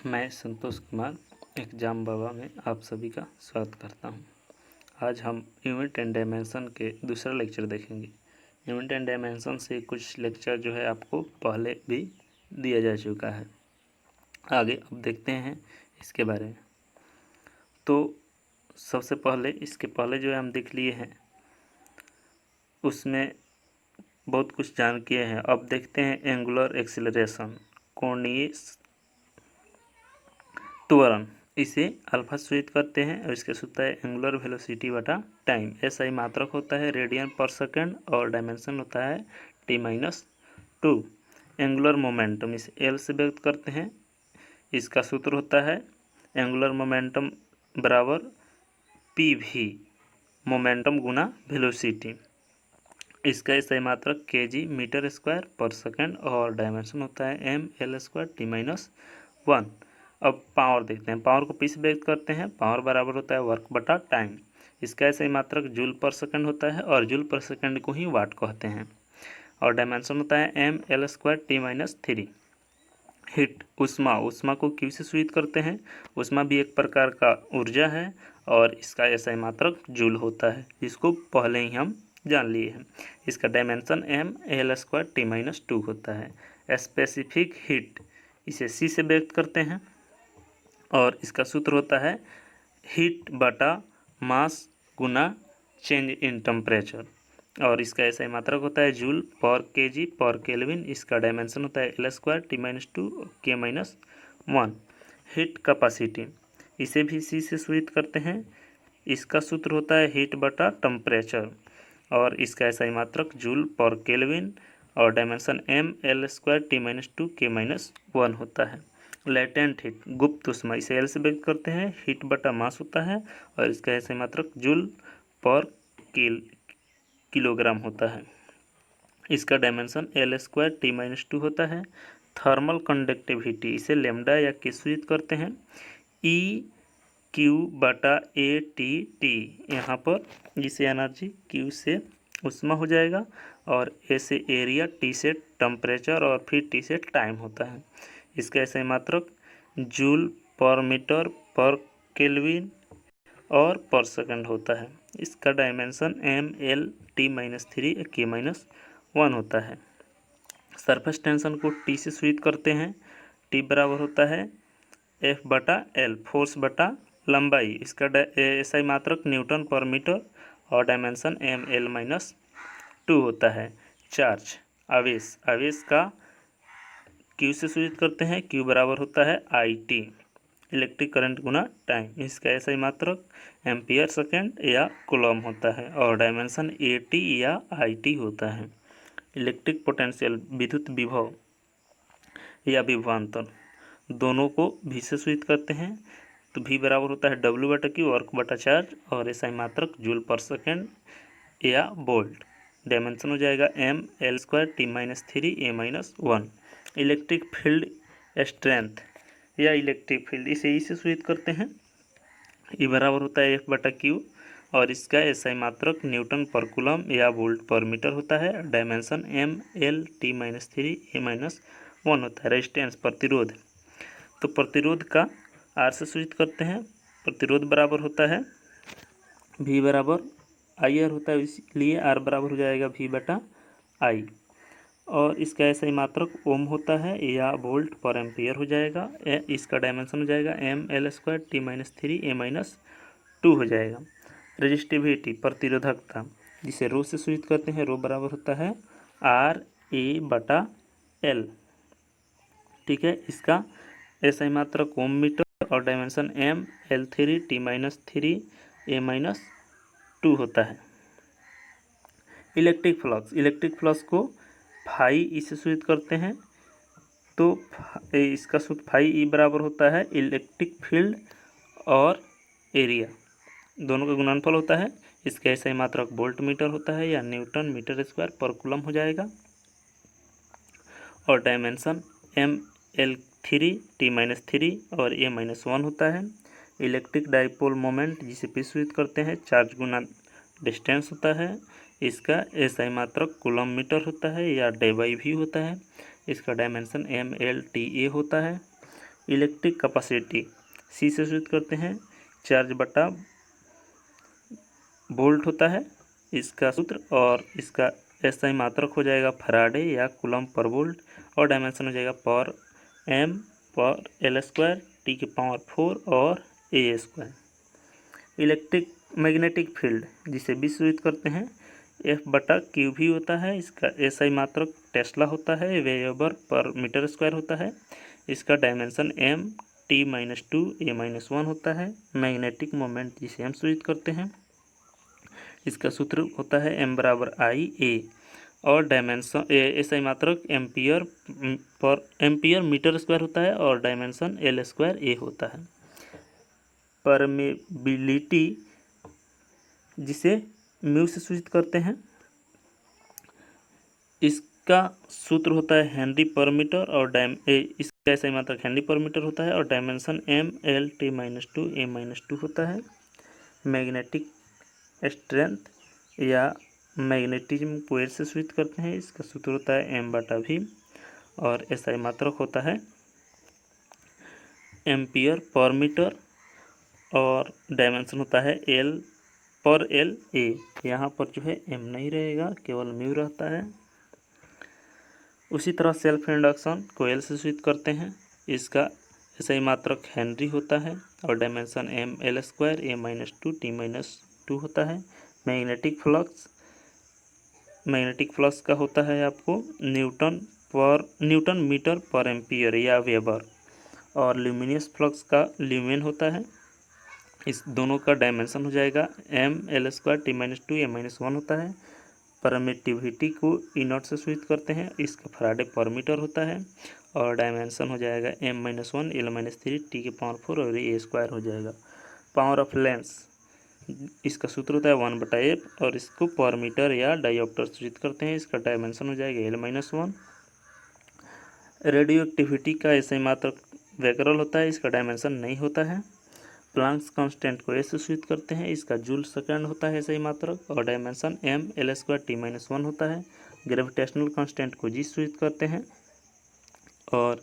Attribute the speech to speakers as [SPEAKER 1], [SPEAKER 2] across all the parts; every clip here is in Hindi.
[SPEAKER 1] मैं संतोष कुमार एग्जाम बाबा में आप सभी का स्वागत करता हूं। आज हम यूनिट एंड डायमेंशन के दूसरा लेक्चर देखेंगे। यूनिट एंड डायमेंशन से कुछ लेक्चर जो है आपको पहले भी दिया जा चुका है। आगे अब देखते हैं इसके बारे में। तो सबसे पहले इसके पहले जो है हम देख लिए हैं, उसमें बहुत कुछ जान किए हैं। अब देखते हैं एंगुलर एक्सीलरेशन, कोणीय त्वरण, इसे अल्फा सूचित करते हैं और इसके सूत्र है एंगुलर वेलोसिटी बटा टाइम। SI मात्रक होता है रेडियन पर सेकंड और डायमेंशन होता है T-2। एंगुलर मोमेंटम इसे L से व्यक्त करते हैं। इसका सूत्र होता है एंगुलर मोमेंटम बराबर PV, मोमेंटम गुना वेलोसिटी। इसका SI मात्रक kg मीटर स्क्वायर पर सेकंड और डायमेंशन होता है mL² T-1। अब पावर देखते हैं। पावर को P से व्यक्त करते हैं। पावर बराबर होता है वर्क बटा टाइम। इसका SI मात्रक जूल पर सेकंड होता है और जूल पर सेकंड को ही वाट कहते हैं। और डायमेंशन होता है mL² T-3। हीट उष्मा को Q से सूचित करते हैं। उष्मा भी एक प्रकार का ऊर्जा है और इसका SI मात्रक जूल होता है, जिसको पहले ही हम जान लिए हैं। इसका डायमेंशन mL² T-2 होता है। स्पेसिफिक हीट इसे C से व्यक्त करते हैं और इसका सूत्र होता है हीट बटा मास गुना चेंज इन टेम्परेचर और इसका SI मात्रक होता है जूल पर kg पर केल्विन। इसका डायमेंशन होता है L² T-2 K-1। Heat capacity इसे भी C से सूचित करते हैं। इसका सूत्र होता है हीट बटा टेम्परेचर और इसका SI मात्रक जूल पर केल्विन और डायमेंशन mL² T-2 K-1 होता है। लेटेंट हीट गुप्त उष्मा इसे L से व्यक्त करते हैं। हीट बटा मास होता है और इसका SI मात्रक जूल पर किलोग्राम होता है। इसका डायमेंशन L² T-2 होता है। थर्मल कंडक्टिविटी इसे लेमडा या K सूचित करते हैं। EQ बटा ATT, यहाँ पर जिसे एनर्जी Q से उष्मा हो जाएगा और A से एरिया, T से टेम्परेचर और फिर T से टाइम होता है। इसका SI मात्रक जूल पर मीटर पर केल्विन और पर सेकंड होता है। इसका डायमेंशन mL T-3 K-1 होता है। सरफेस टेंशन को T से सूचित करते हैं। T बराबर होता है F बटा L, फोर्स बटा लंबाई। इसका SI मात्रक न्यूटन पर मीटर और डायमेंशन mL-2 होता है। चार्ज आवेश का Q से सूचित करते हैं। Q बराबर होता है IT, electric current Guna time. इसका SI मात्रक एम्पियर सेकेंड या कूलम होता है और डायमेंशन AT या IT होता है। इलेक्ट्रिक पोटेंशियल विद्युत विभव या विभवांतर दोनों को V से सूचित करते हैं। तो V बराबर होता है W बटा Q, वर्क बटा चार्ज और SI मात्रक जूल पर सेकेंड या वोल्ट। डायमेंशन हो जाएगा mL² T-3 A-1। Electric field strength या इलेक्ट्रिक फील्ड इसे E से सूचित करते हैं। E बराबर होता है F बटा Q और इसका SI मात्रक न्यूटन पर कूलम या वोल्ट पर मीटर होता है। डायमेंशन mL T-3 A-1 होता है। रेजिस्टेंस प्रतिरोध, तो प्रतिरोध का R से सूचित करते हैं। प्रतिरोध बराबर होता है V बराबर IR होता है, इसलिए R बराबर हो जाएगा V बटा I और इसका SI मात्रक ओम होता है या वोल्ट पर एम्पियर हो जाएगा। इसका डायमेंशन हो जाएगा mL² T-3 A-2 हो जाएगा। रेजिस्टिविटी प्रतिरोधकता जिसे रो से सूचित करते हैं। रो बराबर होता है RA बटा L, ठीक है। इसका SI मात्रक ओम मीटर और डायमेंशन mL3 T-3 A-2 होता है। इलेक्ट्रिक फ्लक्स को फाई ई से सूचित करते हैं। तो इसका सूत्र फाई ई बराबर होता है इलेक्ट्रिक फील्ड और एरिया दोनों का गुणनफल होता है। इसका SI मात्रक वोल्ट मीटर होता है या न्यूटन मीटर स्क्वायर पर कूलम हो जाएगा और डायमेंशन mL3 T-3 और A-1 होता है। इलेक्ट्रिक डाइपोल मोमेंट जिसे P सूचित करते हैं, चार्ज गुना डिस्टेंस होता है। इसका SI मात्रक कूलम मीटर होता है या डेबाई भी होता है। इसका डायमेंशन mL TA होता है। इलेक्ट्रिक कैपेसिटी सी से सूचित करते हैं, चार्ज बटा वोल्ट होता है इसका सूत्र, और इसका एसआई मात्रक हो जाएगा फैराडे या कूलम्ब पर वोल्ट, और डायमेंशन हो जाएगा पर एम पर एल स्क्वायर टी की पावर 4 और ए स्क्वायर। इलेक्ट्रिक मैग्नेटिक फील्ड जिसे भी सूचित करते हैं एफ बटा क्यू भी होता है, इसका एसआई मात्रक टेस्ला होता है, वेबर पर मीटर स्क्वायर होता है, इसका dimension M T minus 2 A minus 1 होता है। मैग्नेटिक मोमेंट जिसे हम सूचित करते हैं इसका सूत्र होता है एम बराबर आई ए, और डायमेंशन एसआई मात्रक ampere per ampere metre square होता है, और डायमेंशन एल स्क्वायर ए होता है। परमेबिलिटी जिसे म्यू से सूचित करते हैं इसका सूत्र होता है हेनरी पर मीटर, और इसका एसआई मात्रक हेनरी पर मीटर होता है, और dimension M L T minus 2 A minus 2 होता है। मैग्नेटिक स्ट्रेंथ या मैग्नेटिज्म को से सूचित करते हैं, इसका सूत्र होता है एम बटा वी, और एसआई मात्रक होता है एम्पियर पर मीटर, और डायमेंशन होता है एल पर एल ए। यहाँ पर जो है एम नहीं रहेगा, केवल म्यू रहता है। उसी तरह सेल्फ इंडक्शन को एल से सूचित करते हैं, इसका एसआई मात्रक हेनरी होता है, और dimension M L square A minus 2 T minus 2 होता है। मैग्नेटिक फ्लक्स का होता है आपको न्यूटन मीटर पर एम्पियर या वेबर, और ल्यूमिनियस फ्लक्स का ल्यूमेन होता है। इस दोनों का डायमेंशन हो जाएगा M L square T minus 2 A minus 1 होता है। परमिटिविटी को ई नॉट से सूचित करते हैं, इसका फैराडे पर मीटर होता है, और डायमेंशन हो जाएगा M minus 1 L minus 3 T के पावर 4 और ए स्क्वायर हो जाएगा। पावर ऑफ लेंस इसका सूत्र होता है 1/f, और इसको पर मीटर या डायोप्टर सूचित करते हैं, इसका डायमेंशन हो जाएगा एल माइनस 1। रेडियो एक्टिविटी का एसआई मात्रक वेक्टरल होता है, इसका डायमेंशन नहीं होता है। प्लांक्स कांस्टेंट को ऐसे सूचित करते हैं, इसका जूल सेकंड होता है एसआई मात्रक, और dimension M L square T minus 1 होता है। ग्रेविटेशनल कांस्टेंट को जी सूचित करते हैं, और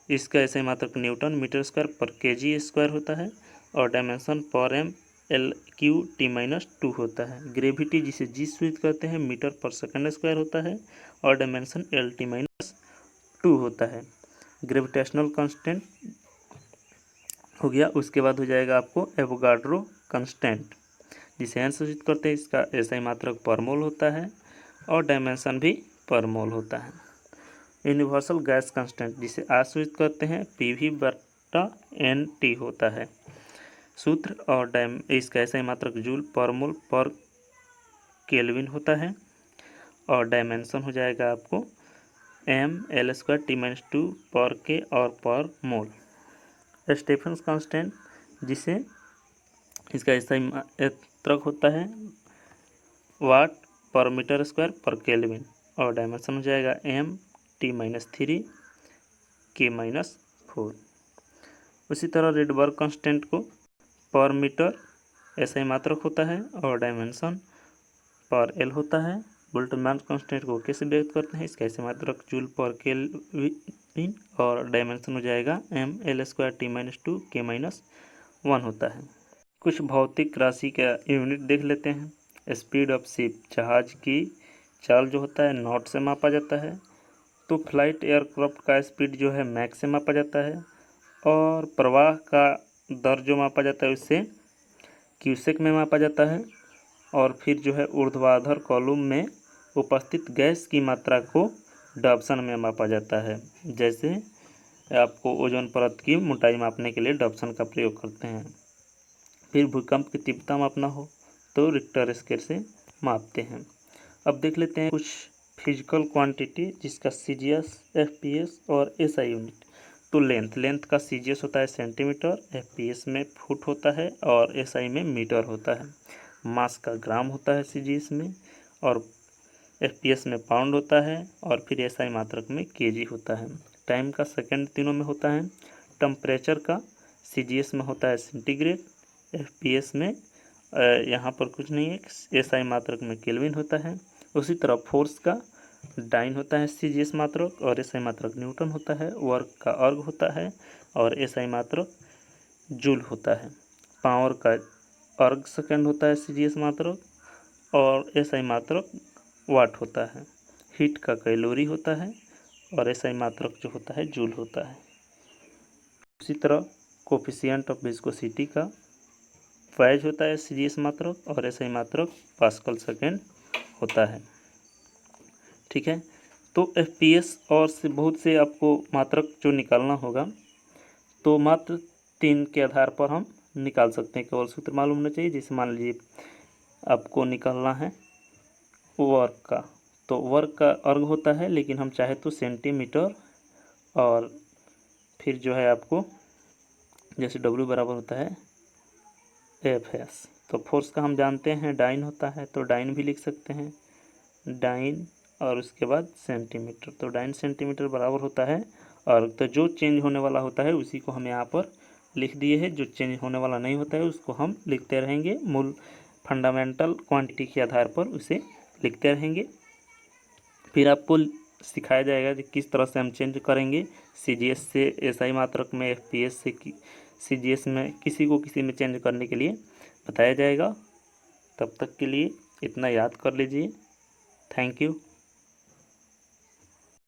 [SPEAKER 1] इसका एसआई मात्रक न्यूटन मीटर स्क्वायर पर केजी स्क्वायर होता है, और डायमेंशन पर M L Q T minus 2 होता है। ग्रेविटी जिसे जी सूचित करते हैं मीटर पर सेकंड स्क्वायर होता है, और डायमेंशन एल टी माइनस 2 होता है। ग्रेविटेशनल कांस्टेंट हो गया। उसके बाद हो जाएगा आपको एवोगाड्रो कांस्टेंट जिसे एन सूचित करते हैं, इसका एसआई मात्रक पर मोल होता है, और डायमेंशन भी पर मोल होता है। यूनिवर्सल गैस कांस्टेंट जिसे आर सूचित करते हैं पीवी बटा एन टी होता है सूत्र, और इसका एसआई मात्रक जूल पर मोल पर केल्विन होता है, और डायमेंशन हो जाएगा आपको M L square T minus 2 पर के और पर मोल। स्टेफेंस कांस्टेंट जिसे इसका एसआई मात्रक होता है वाट पर मीटर स्क्वायर पर केल्विन, और डायमेंशन हो जाएगा एम टी माइनस 3 के माइनस 4। उसी तरह रेडबर्ग कांस्टेंट को पर मीटर एसआई मात्रक होता है, और डायमेंशन पर एल होता है। बोल्ट्जमान कांस्टेंट को कैसे व्यक्त करते हैं, इसका एसआई मात्रक जूल पर केल्विन, और डायमेंशन हो जाएगा M L square T minus 2 K minus 1 होता है। कुछ भौतिक राशि का यूनिट देख लेते हैं। स्पीड ऑफ शिप जहाज की चाल जो होता है नॉट से मापा जाता है, तो फ्लाइट एयरक्राफ्ट का स्पीड जो है मैक से मापा जाता है, और प्रवाह का दर जो मापा जाता है उससे क्यूसेक में मापा जाता है, और फिर जो है ऊर्ध्वाधर कॉलम में उपस्थित गैस की मात्रा को डॉप्सन में मापा जाता है। जैसे आपको ओजोन परत की मोटाई मापने के लिए डॉप्सन का प्रयोग करते हैं। फिर भूकंप की तीव्रता मापना हो तो रिक्टर स्केल से मापते हैं। अब देख लेते हैं कुछ फिजिकल क्वांटिटी जिसका सीजीएस, एफपीएस और एसआई यूनिट। तो लेंथ का सीजीएस होता है सेंटीमीटर, एफपीएस में फुट होता है, और एसआई में मीटर होता है। मास का ग्राम होता है सीजीएस में, और एफपीएस में पाउंड होता है, और फिर एसआई मात्रक में केजी होता है। टाइम का सेकंड तीनों में होता है। टेम्परेचर का सीजीएस में होता है सेंटीग्रेड, एफपीएस में यहाँ पर कुछ नहीं है, एसआई मात्रक में केल्विन होता है। उसी तरह फोर्स का डाइन होता है CGS मात्रक और SI मात्रक न्यूटन होता है। वर्क का अर्ग होता है और SI मात्रक जूल होता है। पावर का अर्ग सेकंड होता है CGS मात्रक और SI मात्रक वाट होता है। हीट का कैलोरी होता है और SI मात्रक जो होता है जूल होता है। उसी तरह कोफिशिएंट ऑफ विस्कोसिटी का फेज होता है CGS मात्रक और SI मात्रक पास्कल सेकेंड होता है। ठीक है, तो FPS और से बहुत से आपको मात्रक जो निकालना होगा तो मात्र 3 के आधार पर हम निकाल सकते हैं। केवल सूत्र मालूम होना चाहिए। जैसे मान लीजिए आपको निकालना है वर्क का, तो वर्क का अर्ग होता है, लेकिन हम चाहे तो सेंटीमीटर और फिर जो है आपको जैसे W बराबर होता है FS। तो फोर्स का हम जानते हैं डाइन होता है, तो डाइन भी लिख सकते हैं, डाइन और उसके बाद सेंटीमीटर। तो डाइन सेंटीमीटर बराबर होता है और तो जो चेंज होने वाला होता है उसी को हम यहाँ पर लिख दिए हैं। जो चेंज होने वाला नहीं होता है उसको हम लिखते रहेंगे, मूल फंडामेंटल क्वांटिटी के आधार पर उसे लिखते रहेंगे। फिर आपको सिखाया जाएगा कि किस तरह से हम चेंज करेंगे CGS से SI मात्रक में, FPS से CGS में, किसी में चेंज करने के लिए बताया जाएगा। तब तक के लिए इतना याद कर लीजिए। Thank you.